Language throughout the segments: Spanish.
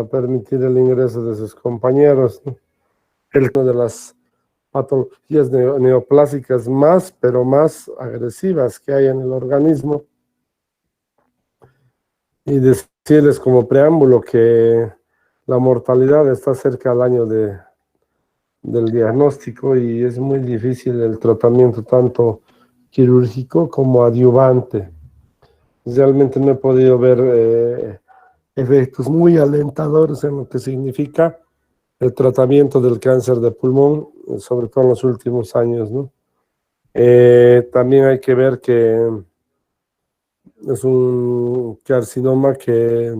permitir el ingreso de sus compañeros, ¿no? Una de las patologías neoplásicas pero más agresivas que hay en el organismo. Y decirles como preámbulo que la mortalidad está cerca al año del diagnóstico y es muy difícil el tratamiento tanto quirúrgico como adyuvante. Realmente no he podido ver efectos muy alentadores en lo que significa el tratamiento del cáncer de pulmón, sobre todo en los últimos años, ¿no? También hay que ver que es un carcinoma que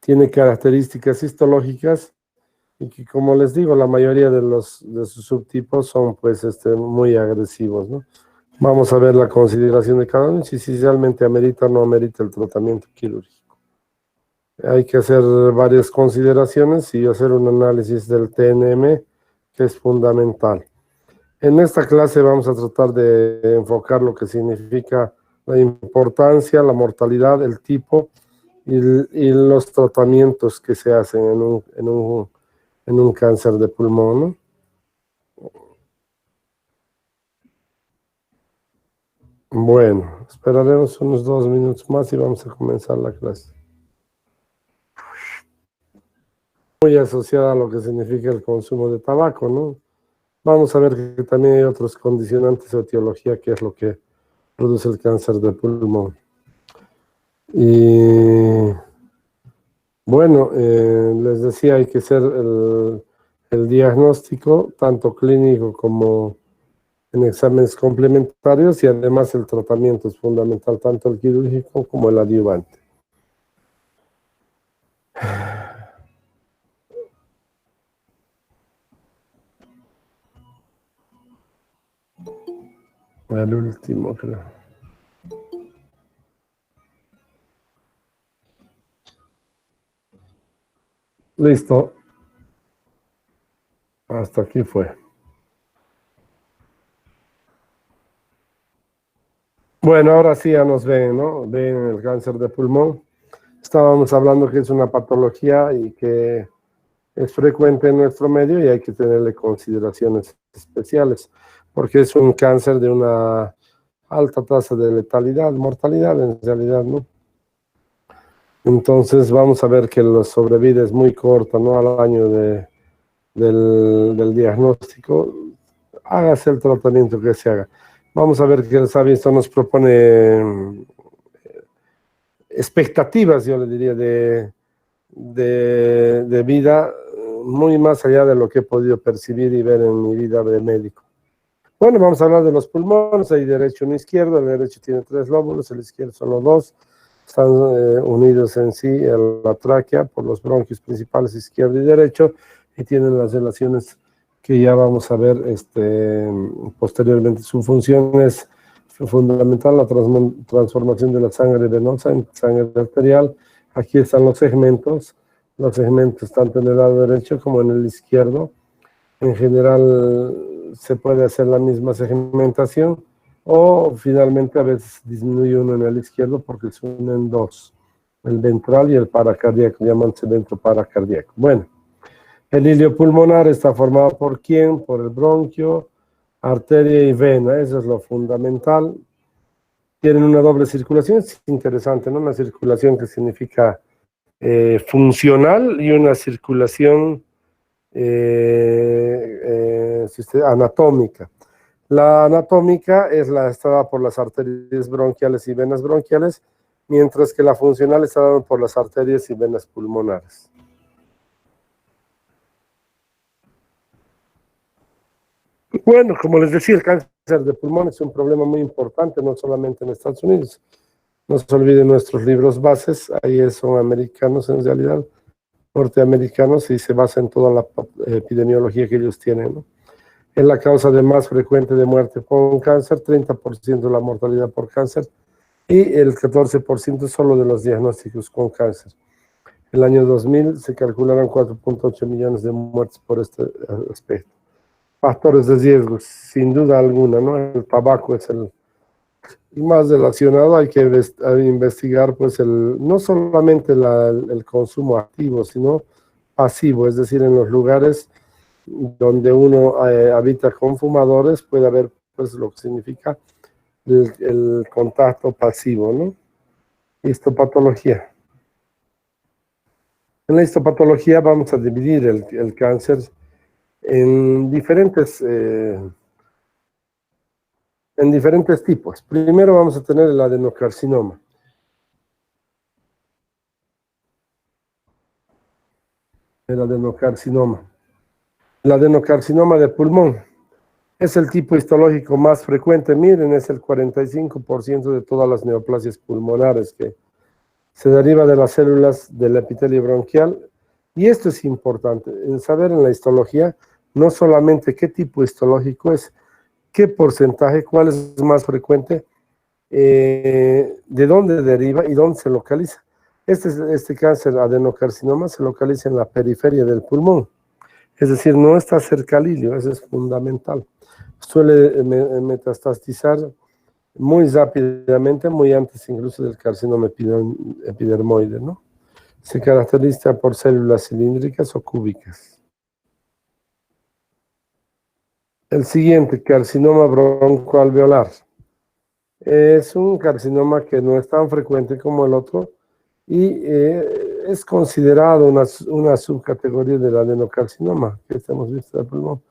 tiene características histológicas y que, como les digo, la mayoría de sus subtipos son pues muy agresivos, ¿no? Vamos a ver la consideración de cada uno, si realmente amerita o no amerita el tratamiento quirúrgico. Hay que hacer varias consideraciones y hacer un análisis del TNM, que es fundamental. En esta clase vamos a tratar de enfocar lo que significa la importancia, la mortalidad, el tipo y los tratamientos que se hacen en un cáncer de pulmón, ¿no? Bueno, esperaremos unos 2 minutos más y vamos a comenzar la clase. Muy asociada a lo que significa el consumo de tabaco, ¿no? Vamos a ver que también hay otros condicionantes de etiología, que es lo que produce el cáncer de pulmón. Y bueno, les decía, hay que hacer el diagnóstico, tanto clínico como en exámenes complementarios, y además el tratamiento es fundamental, tanto el quirúrgico como el adyuvante. El último, creo. Listo. Hasta aquí fue. Bueno, ahora sí ya nos ven, ¿no? Ven el cáncer de pulmón. Estábamos hablando que es una patología y que es frecuente en nuestro medio y hay que tenerle consideraciones especiales, porque es un cáncer de una alta tasa de letalidad, mortalidad en realidad, ¿no? Entonces vamos a ver que la sobrevida es muy corta, ¿no? Al año del diagnóstico, hágase el tratamiento que se haga. Vamos a ver que el Sabisto nos propone expectativas, yo le diría, de vida muy más allá de lo que he podido percibir y ver en mi vida de médico. Bueno, vamos a hablar de los pulmones. Hay derecho y uno izquierdo. El derecho tiene 3 lóbulos, el izquierdo solo 2. Están unidos en sí en la tráquea por los bronquios principales izquierdo y derecho, y tienen las relaciones que ya vamos a ver posteriormente. Su función es fundamental, la transformación de la sangre venosa en sangre arterial. Aquí están los segmentos tanto en el lado derecho como en el izquierdo. En general se puede hacer la misma segmentación, o finalmente a veces disminuye uno en el izquierdo porque se unen 2, el ventral y el paracardíaco, llamándose ventroparacardíaco. Bueno, el hilio pulmonar está formado ¿por quién? Por el bronquio, arteria y vena, eso es lo fundamental. Tienen una doble circulación, es interesante, ¿no? Una circulación que significa funcional y una circulación anatómica. La anatómica es la está por las arterias bronquiales y venas bronquiales, mientras que la funcional está dada por las arterias y venas pulmonares. Bueno, como les decía, el cáncer de pulmón es un problema muy importante, no solamente en Estados Unidos. No se olviden nuestros libros bases, ahí son americanos en realidad, norteamericanos, y se basa en toda la epidemiología que ellos tienen, ¿no? Es la causa de más frecuente de muerte con cáncer, 30% de la mortalidad por cáncer y el 14% solo de los diagnósticos con cáncer. El año 2000 se calcularon 4.8 millones de muertes por este aspecto. Factores de riesgo, sin duda alguna, ¿no? El tabaco es el Y más relacionado hay que investigar pues no solamente el consumo activo, sino pasivo, es decir, en los lugares donde uno habita con fumadores puede haber pues lo que significa el contacto pasivo, ¿no? Histopatología. En la histopatología vamos a dividir el cáncer en diferentes tipos. Primero vamos a tener el adenocarcinoma. El adenocarcinoma. El adenocarcinoma de pulmón es el tipo histológico más frecuente. Miren, es el 45% de todas las neoplasias pulmonares que se deriva de las células del epitelio bronquial. Y esto es importante, en saber en la histología, no solamente qué tipo histológico es, qué porcentaje, cuál es más frecuente, de dónde deriva y dónde se localiza. Este cáncer adenocarcinoma se localiza en la periferia del pulmón, es decir, no está cerca al ilio, eso es fundamental. Suele metastatizar muy rápidamente, muy antes incluso del carcinoma epidermoide, ¿no? Se caracteriza por células cilíndricas o cúbicas. El siguiente, carcinoma broncoalveolar. Es un carcinoma que no es tan frecuente como el otro y es considerado una subcategoría del adenocarcinoma que estamos viendo del pulmón.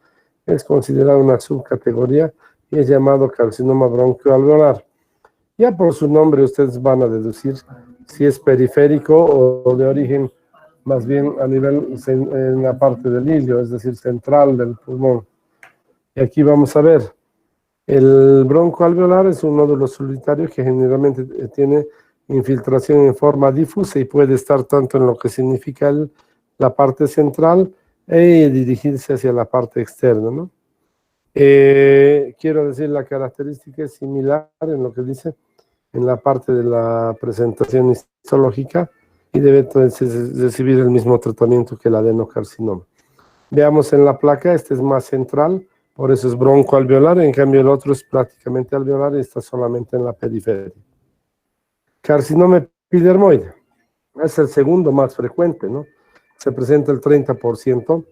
Es considerado una subcategoría y es llamado carcinoma broncoalveolar. Ya por su nombre ustedes van a deducir si es periférico o de origen más bien a nivel en la parte del ilio, es decir, central del pulmón. Y aquí vamos a ver, el broncoalveolar es un nódulo solitario que generalmente tiene infiltración en forma difusa y puede estar tanto en lo que significa la parte central e dirigirse hacia la parte externa, ¿no? Quiero decir, la característica es similar en lo que dice en la parte de la presentación histológica y debe entonces recibir el mismo tratamiento que el adenocarcinoma. Veamos en la placa, este es más central, por eso es broncoalveolar, en cambio el otro es prácticamente alveolar y está solamente en la periferia. Carcinoma epidermoide, es el segundo más frecuente, ¿no? Se presenta el 30%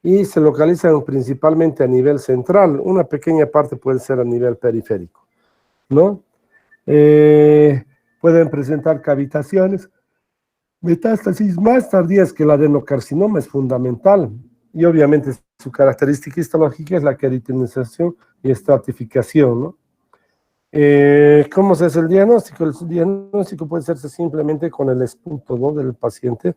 y se localizan principalmente a nivel central, una pequeña parte puede ser a nivel periférico, ¿no? Pueden presentar cavitaciones, metástasis más tardías que el adenocarcinoma, es fundamental. Y obviamente su característica histológica es la keratinización y estratificación, ¿no? ¿Cómo se hace el diagnóstico? El diagnóstico puede hacerse simplemente con el esputo, ¿no?, del paciente,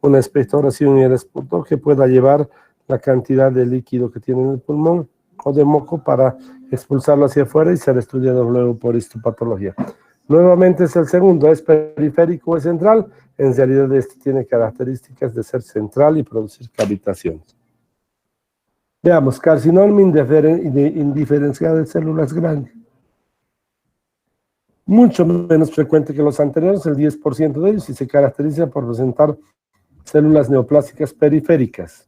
una expectoración y el esputo que pueda llevar la cantidad de líquido que tiene en el pulmón o de moco para expulsarlo hacia afuera y ser estudiado luego por histopatología. Nuevamente es el segundo, es periférico o central. En realidad este tiene características de ser central y producir cavitaciones. Veamos, carcinoma indiferenciado de células grandes. Mucho menos frecuente que los anteriores, el 10% de ellos, y se caracteriza por presentar células neoplásicas periféricas.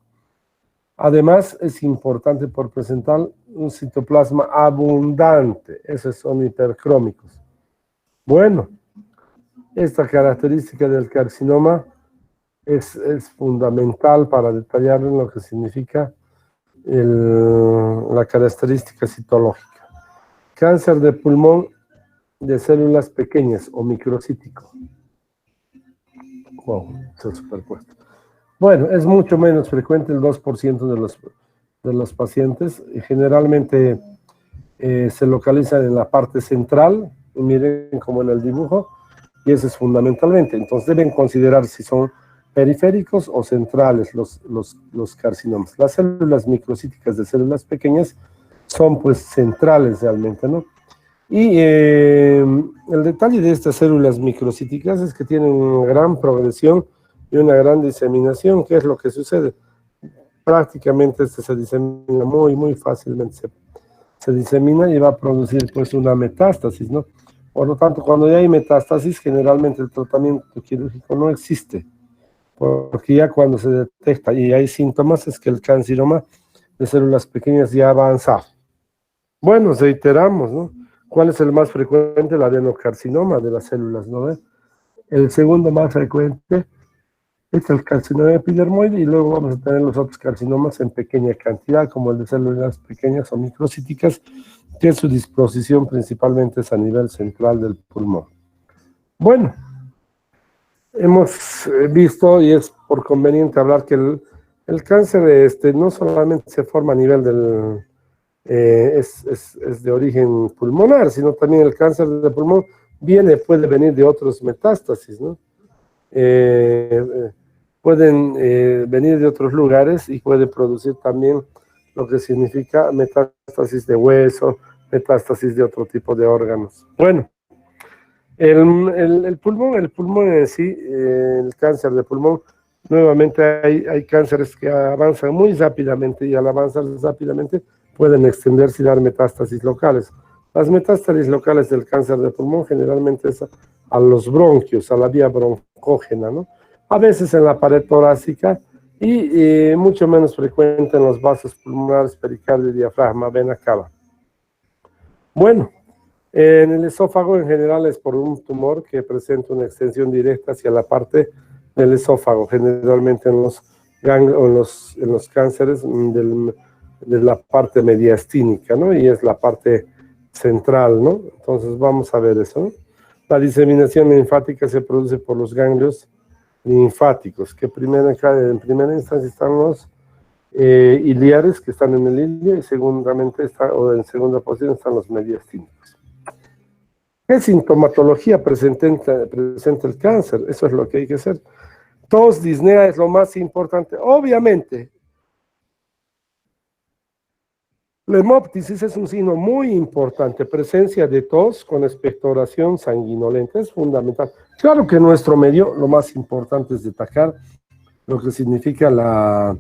Además, es importante por presentar un citoplasma abundante, esos son hipercrómicos. Bueno, esta característica del carcinoma es fundamental para detallar en lo que significa la característica citológica. Cáncer de pulmón de células pequeñas o microcítico. Wow, se ha superpuesto. Bueno, es mucho menos frecuente, el 2% de los pacientes. Generalmente se localizan en la parte central, miren como en el dibujo, y eso es fundamentalmente. Entonces deben considerar si son periféricos o centrales los carcinomas. Las células microcíticas de células pequeñas son pues centrales realmente, ¿no? Y el detalle de estas células microcíticas es que tienen una gran progresión y una gran diseminación. ¿Qué es lo que sucede? Prácticamente se disemina muy fácilmente, se disemina y va a producir pues una metástasis, ¿no? Por lo tanto, cuando ya hay metástasis, generalmente el tratamiento quirúrgico no existe, porque ya cuando se detecta y hay síntomas es que el carcinoma de células pequeñas ya ha avanzado. Bueno, reiteramos, ¿no? ¿Cuál es el más frecuente? El adenocarcinoma de las células, ¿no ve? El segundo más frecuente es el carcinoma epidermoide y luego vamos a tener los otros carcinomas en pequeña cantidad, como el de células pequeñas o microcíticas, que su disposición principalmente es a nivel central del pulmón. Bueno, hemos visto, y es por conveniente hablar, que el cáncer no solamente se forma a nivel del... es de origen pulmonar, sino también el cáncer de pulmón puede venir de otros metástasis, ¿no? Pueden venir de otros lugares y puede producir también lo que significa metástasis de hueso, metástasis de otro tipo de órganos. Bueno, el pulmón en sí, el cáncer de pulmón, nuevamente hay cánceres que avanzan muy rápidamente y al avanzar rápidamente pueden extenderse y dar metástasis locales. Las metástasis locales del cáncer de pulmón generalmente es a los bronquios, a la vía broncógena, ¿no? A veces en la pared torácica y mucho menos frecuente en los vasos pulmonares, pericardio, diafragma, vena cava. Bueno, en el esófago en general es por un tumor que presenta una extensión directa hacia la parte del esófago, generalmente en los cánceres de la parte mediastínica, ¿no? Y es la parte central, ¿no? Entonces vamos a ver eso, ¿no? La diseminación linfática se produce por los ganglios linfáticos, que en primera instancia están los iliares, que están en el ilio, y en segunda posición están los mediastínicos. ¿Qué sintomatología presenta el cáncer? Eso es lo que hay que hacer. Tos, disnea es lo más importante. Obviamente, la hemoptisis es un signo muy importante. Presencia de tos con expectoración sanguinolenta es fundamental. Claro que en nuestro medio lo más importante es destacar lo que significa la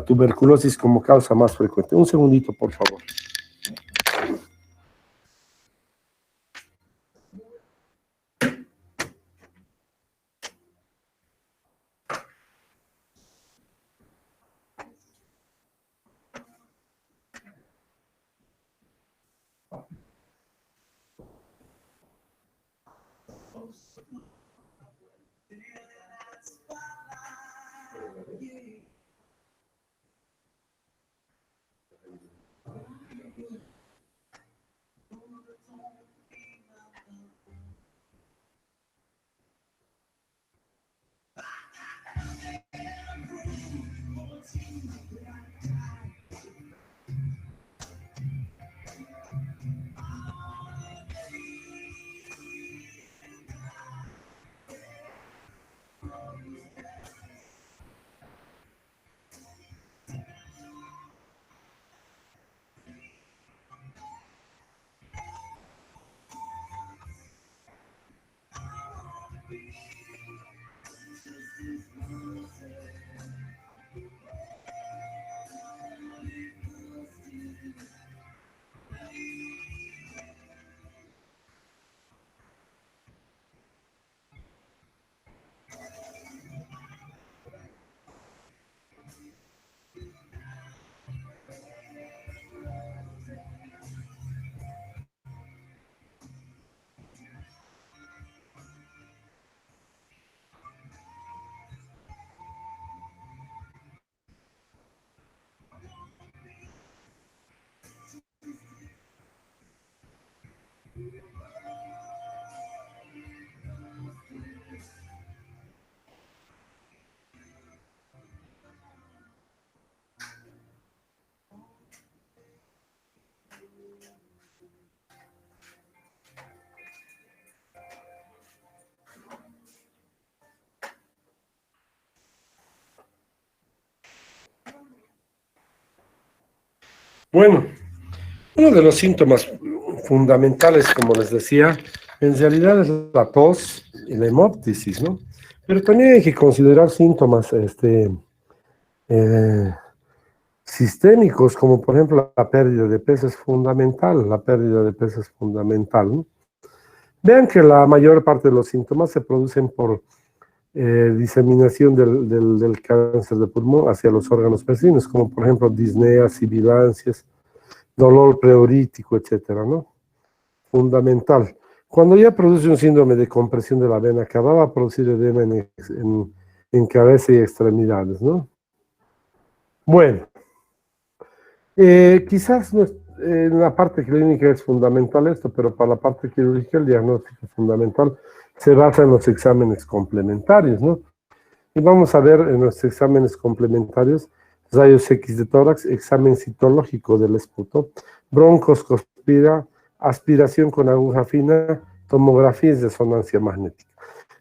tuberculosis como causa más frecuente. Un segundito, por favor. Bueno, uno de los síntomas fundamentales, como les decía, en realidad es la tos y la hemoptisis, ¿no? Pero también hay que considerar síntomas sistémicos, como por ejemplo la pérdida de peso es fundamental, ¿no? Vean que la mayor parte de los síntomas se producen por diseminación del cáncer de pulmón hacia los órganos vecinos, como por ejemplo disneas, sibilancias, dolor preurítico, etcétera, ¿no? fundamental. Cuando ya produce un síndrome de compresión de la vena cava, va a producir edema en cabeza y extremidades, ¿no? Bueno, quizás no en la parte clínica es fundamental esto, pero para la parte quirúrgica el diagnóstico fundamental se basa en los exámenes complementarios, ¿no? Y vamos a ver en los exámenes complementarios, rayos X de tórax, examen citológico del esputo, broncoscopia, aspiración con aguja fina, tomografía y resonancia magnética.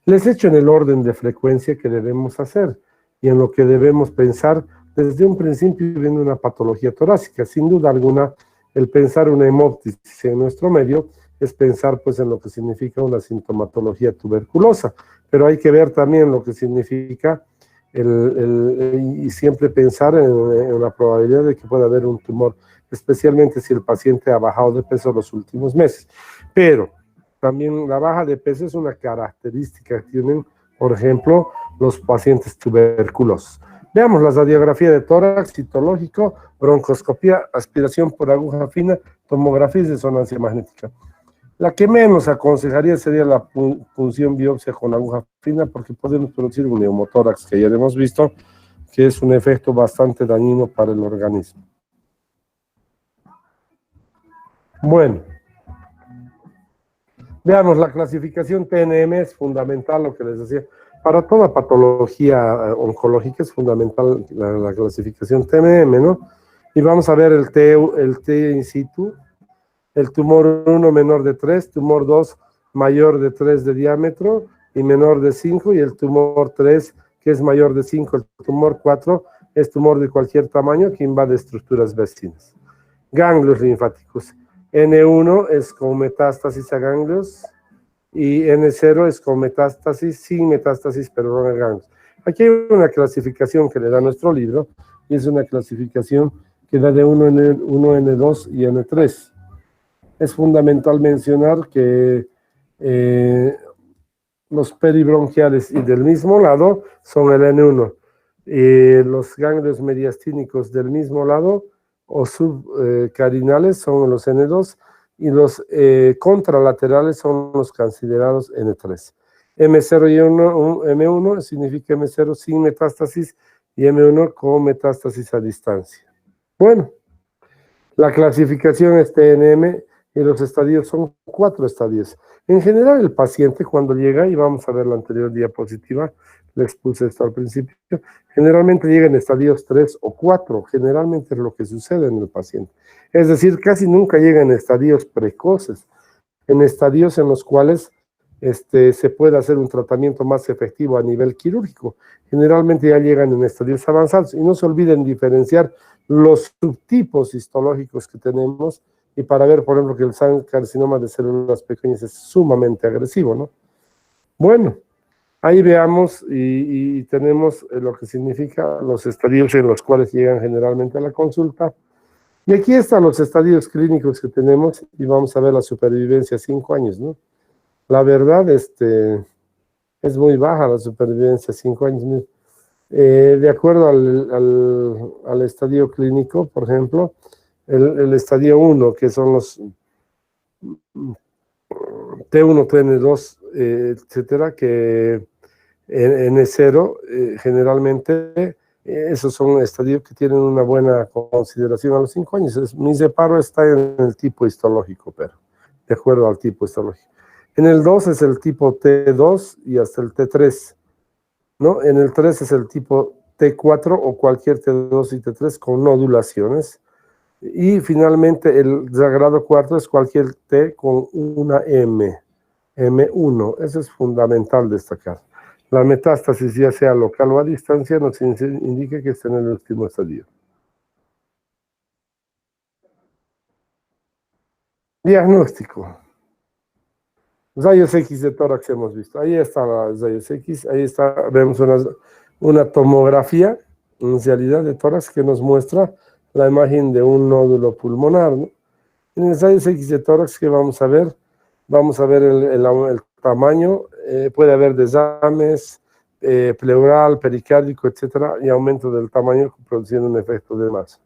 Les he hecho en el orden de frecuencia que debemos hacer y en lo que debemos pensar. Desde un principio viene una patología torácica. Sin duda alguna, el pensar una hemoptisis en nuestro medio es pensar pues en lo que significa una sintomatología tuberculosa, pero hay que ver también lo que significa y siempre pensar en la probabilidad de que pueda haber un tumor, especialmente si el paciente ha bajado de peso los últimos meses. Pero también la baja de peso es una característica que tienen, por ejemplo, los pacientes tuberculosos. Veamos la radiografía de tórax, citológico, broncoscopía, aspiración por aguja fina, tomografía y resonancia magnética. La que menos aconsejaría sería la punción biopsia con aguja fina, porque podemos producir un neumotórax, que ya hemos visto que es un efecto bastante dañino para el organismo. Bueno, veamos la clasificación TNM, es fundamental lo que les decía. Para toda patología oncológica es fundamental la clasificación TNM, ¿no? Y vamos a ver el T in situ, el tumor 1 menor de 3, tumor 2 mayor de 3 de diámetro y menor de 5, y el tumor 3 que es mayor de 5, el tumor 4 es tumor de cualquier tamaño que invade estructuras vecinas. Ganglios linfáticos. N1 es con metástasis a ganglios y N0 es con metástasis, sin metástasis, pero no a ganglios. Aquí hay una clasificación que le da nuestro libro y es una clasificación que da de 1 N2 y N3. Es fundamental mencionar que los peribronquiales y del mismo lado son el N1. Los ganglios mediastínicos del mismo lado o subcarinales son los N2 y los contralaterales son los considerados N3. M0 y M1 significa M0 sin metástasis y M1 con metástasis a distancia. Bueno, la clasificación es TNM y los estadios son 4 estadios. En general, el paciente cuando llega, y vamos a ver la anterior diapositiva, le expuse esto al principio, generalmente llega en estadios 3 o 4, generalmente es lo que sucede en el paciente. Es decir, casi nunca llega en estadios precoces, en estadios en los cuales se puede hacer un tratamiento más efectivo a nivel quirúrgico. Generalmente ya llegan en estadios avanzados, y no se olviden diferenciar los subtipos histológicos que tenemos, y para ver, por ejemplo, que el carcinoma de células pequeñas es sumamente agresivo, ¿no? Bueno, ahí veamos y tenemos lo que significa los estadios en los cuales llegan generalmente a la consulta. Y aquí están los estadios clínicos que tenemos y vamos a ver la supervivencia a 5 años, ¿no? La verdad, es muy baja la supervivencia a 5 años. De acuerdo al estadio clínico, por ejemplo, el estadio 1, que son los T1, TN2, etcétera, que N0, generalmente, esos son estadios que tienen una buena consideración a los 5 años. Mi separo está en el tipo histológico, pero de acuerdo al tipo histológico. En el 2 es el tipo T2 y hasta el T3, ¿no? En el 3 es el tipo T4 o cualquier T2 y T3 con nodulaciones. Y finalmente el grado 4 es cualquier T con una M1. Eso es fundamental destacar. La metástasis, ya sea local o a distancia, nos indica que está en el último estadio. Diagnóstico. Rayos X de tórax hemos visto. Ahí está los rayos X. Ahí está, vemos una tomografía, en realidad, de tórax que nos muestra la imagen de un nódulo pulmonar, ¿no? En el rayos X de tórax que vamos a ver el tamaño, puede haber desmanes, pleural, pericárdico, etcétera, y aumento del tamaño produciendo un efecto de masa.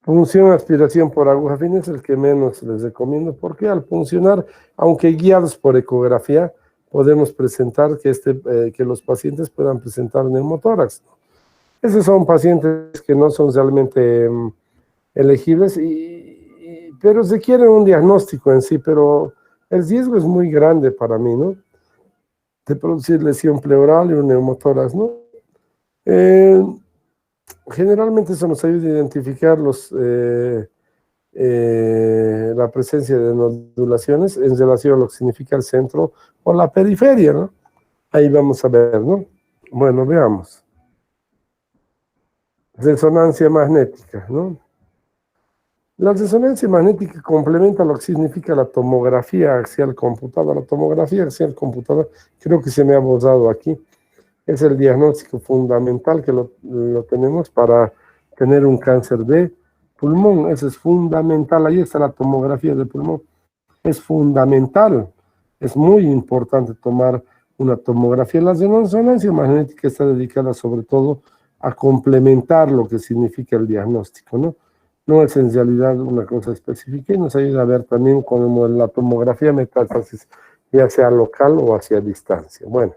Punción, aspiración por aguja fina es el que menos les recomiendo, porque al puncionar, aunque guiados por ecografía, podemos presentar que los pacientes puedan presentar neumotórax. Esos son pacientes que no son realmente elegibles, pero se quiere un diagnóstico en sí, pero el riesgo es muy grande para mí, ¿no? De producir lesión pleural y un neumotórax, ¿no? Generalmente eso nos ayuda a identificar la presencia de nodulaciones en relación a lo que significa el centro o la periferia, ¿no? Ahí vamos a ver, ¿no? Bueno, veamos. Resonancia magnética, ¿no? La resonancia magnética complementa lo que significa la tomografía axial computada. La tomografía axial computada, creo que se me ha borrado aquí, es el diagnóstico fundamental que lo tenemos para tener un cáncer de pulmón. Eso es fundamental. Ahí está la tomografía de pulmón. Es fundamental. Es muy importante tomar una tomografía. La resonancia magnética está dedicada sobre todo a complementar lo que significa el diagnóstico, ¿no? No es en realidad una cosa específica y nos ayuda a ver también como la tomografía metástasis, ya sea local o hacia distancia. Bueno.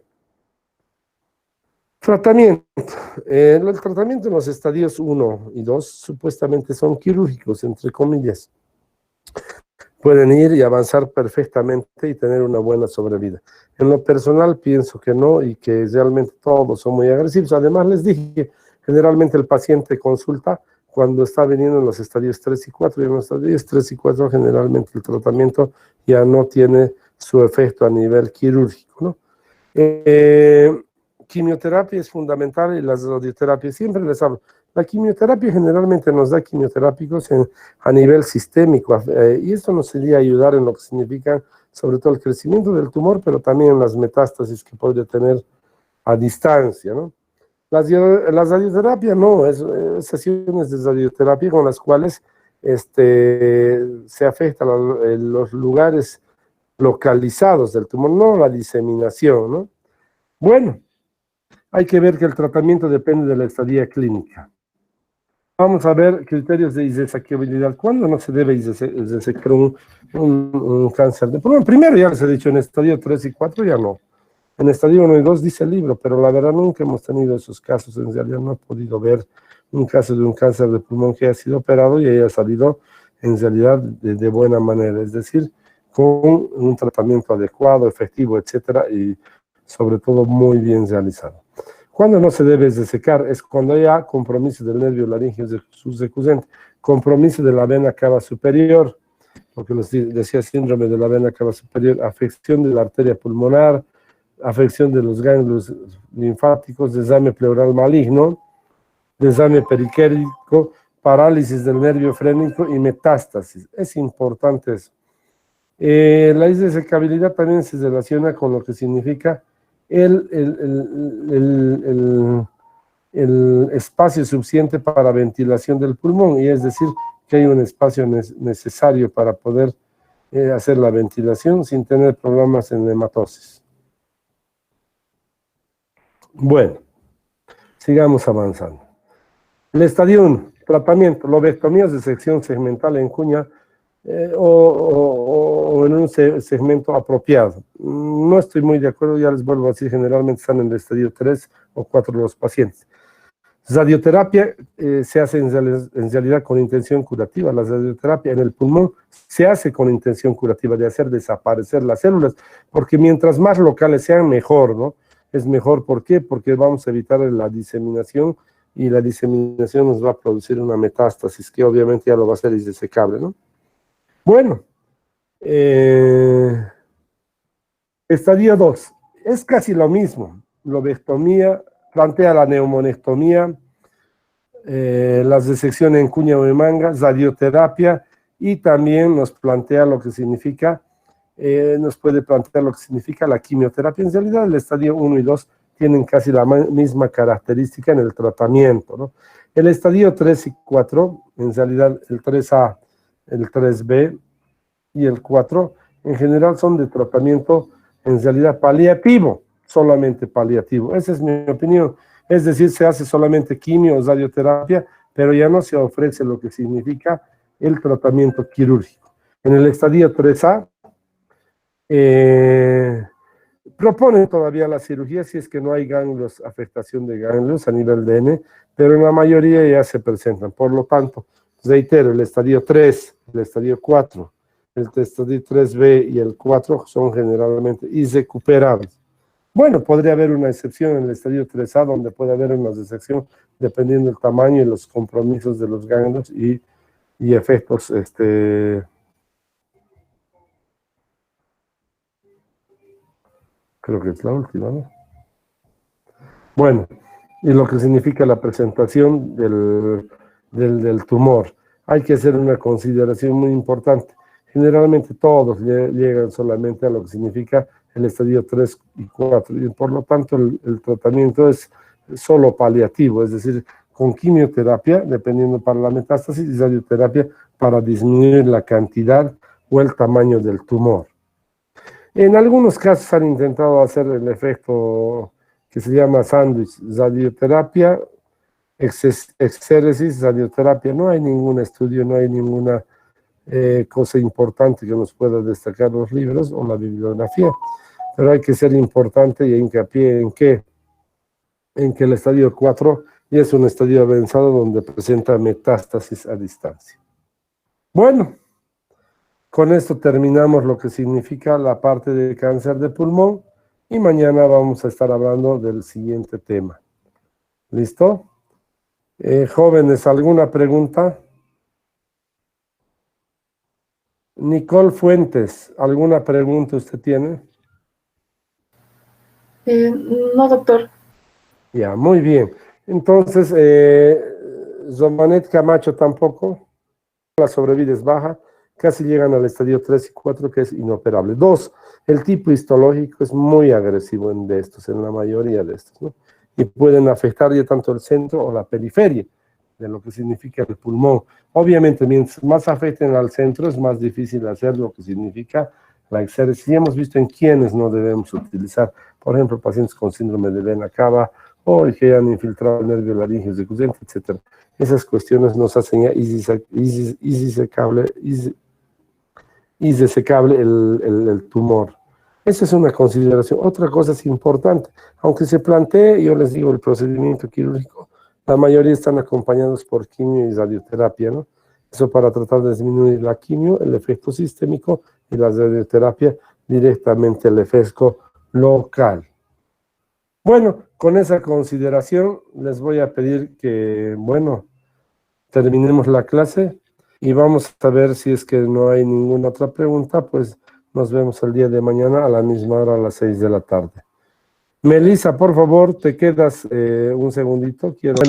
Tratamiento. El tratamiento en los estadios 1 y 2 supuestamente son quirúrgicos, entre comillas. Pueden ir y avanzar perfectamente y tener una buena sobrevida. En lo personal pienso que no y que realmente todos son muy agresivos. Además les dije, generalmente el paciente consulta cuando está viniendo en los estadios 3 y 4 y en los estadios 3 y 4 generalmente el tratamiento ya no tiene su efecto a nivel quirúrgico, ¿no? Quimioterapia es fundamental y las radioterapias, siempre les hablo. La quimioterapia generalmente nos da quimioterápicos a nivel sistémico y esto nos sería ayudar en lo que significa sobre todo el crecimiento del tumor, pero también en las metástasis que podría tener a distancia, ¿no? La radioterapia no, es sesiones de radioterapia con las cuales se afectan los lugares localizados del tumor, no la diseminación, ¿no? Bueno, hay que ver que el tratamiento depende de la estadía clínica. Vamos a ver criterios de irresequibilidad. ¿Cuándo no se debe irresecar un cáncer de pulmón? Primero ya les he dicho, en estadio 3 y 4 ya no. En estadio 1 y 2 dice el libro, pero la verdad nunca hemos tenido esos casos. En realidad no he podido ver un caso de un cáncer de pulmón que haya sido operado y haya salido en realidad de buena manera. Es decir, con un tratamiento adecuado, efectivo, etcétera, y sobre todo muy bien realizado. Cuando no se debe desecar es cuando haya compromiso del nervio laríngeo subsecundente, compromiso de la vena cava superior, lo que les decía síndrome de la vena cava superior, afección de la arteria pulmonar, afección de los ganglios linfáticos, desame pleural maligno, desame periquérico, parálisis del nervio frénico y metástasis. Es importante eso. La irresecabilidad también se relaciona con lo que significa el espacio suficiente para ventilación del pulmón, y es decir, que hay un espacio necesario para poder hacer la ventilación sin tener problemas en hematosis. Bueno, sigamos avanzando. El estadio 1, tratamiento, lobectomías de sección segmental en cuña o en un segmento apropiado. No estoy muy de acuerdo, ya les vuelvo a decir, generalmente están en el estadio 3 o 4 los pacientes. Radioterapia se hace en realidad con intención curativa. La radioterapia en el pulmón se hace con intención curativa de hacer desaparecer las células, porque mientras más locales sean, mejor, ¿no? Es mejor, ¿por qué? Porque vamos a evitar la diseminación y la diseminación nos va a producir una metástasis que obviamente ya lo va a hacer indesecable, ¿no? Bueno, estadio 2, es casi lo mismo. Lobectomía, plantea la neumonectomía, las resecciones en cuña o en manga, radioterapia, y también nos plantea lo que significa, nos puede plantear lo que significa la quimioterapia. En realidad el estadio 1 y 2 tienen casi la misma característica en el tratamiento, ¿no? El estadio 3 y 4, en realidad el 3A, el 3B y el 4, en general son de tratamiento en realidad paliativo, solamente paliativo. Esa es mi opinión. Es decir, se hace solamente quimio o radioterapia, pero ya no se ofrece lo que significa el tratamiento quirúrgico. En el estadio 3A, proponen todavía la cirugía si es que no hay ganglios, afectación de ganglios a nivel DN, pero en la mayoría ya se presentan. Por lo tanto, reitero, el estadio 3, el estadio 4, el estadio 3B y el 4 son generalmente irrecuperables. Bueno, podría haber una excepción en el estadio 3A, donde puede haber una excepción dependiendo del tamaño y los compromisos de los ganglios y efectos creo que es la última, ¿no? Bueno, y lo que significa la presentación del tumor. Hay que hacer una consideración muy importante. Generalmente todos llegan solamente a lo que significa el estadio 3 y 4, y por lo tanto el tratamiento es solo paliativo, es decir, con quimioterapia, dependiendo para la metástasis, y radioterapia para disminuir la cantidad o el tamaño del tumor. En algunos casos han intentado hacer el efecto que se llama sándwich, radioterapia, exéresis, radioterapia. No hay ningún estudio, no hay ninguna cosa importante que nos pueda destacar los libros o la bibliografía, pero hay que ser importante y hincapié en que el estadio 4 ya es un estadio avanzado donde presenta metástasis a distancia. Bueno, con esto terminamos lo que significa la parte de cáncer de pulmón y mañana vamos a estar hablando del siguiente tema. ¿Listo? Jóvenes, ¿alguna pregunta? Nicole Fuentes, ¿alguna pregunta usted tiene? No, doctor. Ya, muy bien. Entonces, Romanet Camacho tampoco. La sobrevida es baja. Casi llegan al estadio 3 y 4, que es inoperable. 2, el tipo histológico es muy agresivo en la mayoría de estos, ¿no? Y pueden afectar ya tanto el centro o la periferia de lo que significa el pulmón. Obviamente, mientras más afecten al centro, es más difícil hacer lo que significa la exéresis. Y hemos visto en quiénes no debemos utilizar, por ejemplo, pacientes con síndrome de vena cava o que han infiltrado el nervio laríngeo secundente, etc. Esas cuestiones nos hacen ya indesecable el tumor. Esa es una consideración. Otra cosa es importante, aunque se plantee, yo les digo, el procedimiento quirúrgico, la mayoría están acompañados por quimio y radioterapia, ¿no? Eso para tratar de disminuir la quimio, el efecto sistémico, y la radioterapia directamente el efecto local. Bueno, con esa consideración les voy a pedir que, bueno, terminemos la clase y vamos a ver si es que no hay ninguna otra pregunta, pues nos vemos el día de mañana a la misma hora, a las 6 de la tarde. Melissa, por favor, te quedas un segundito. Quiero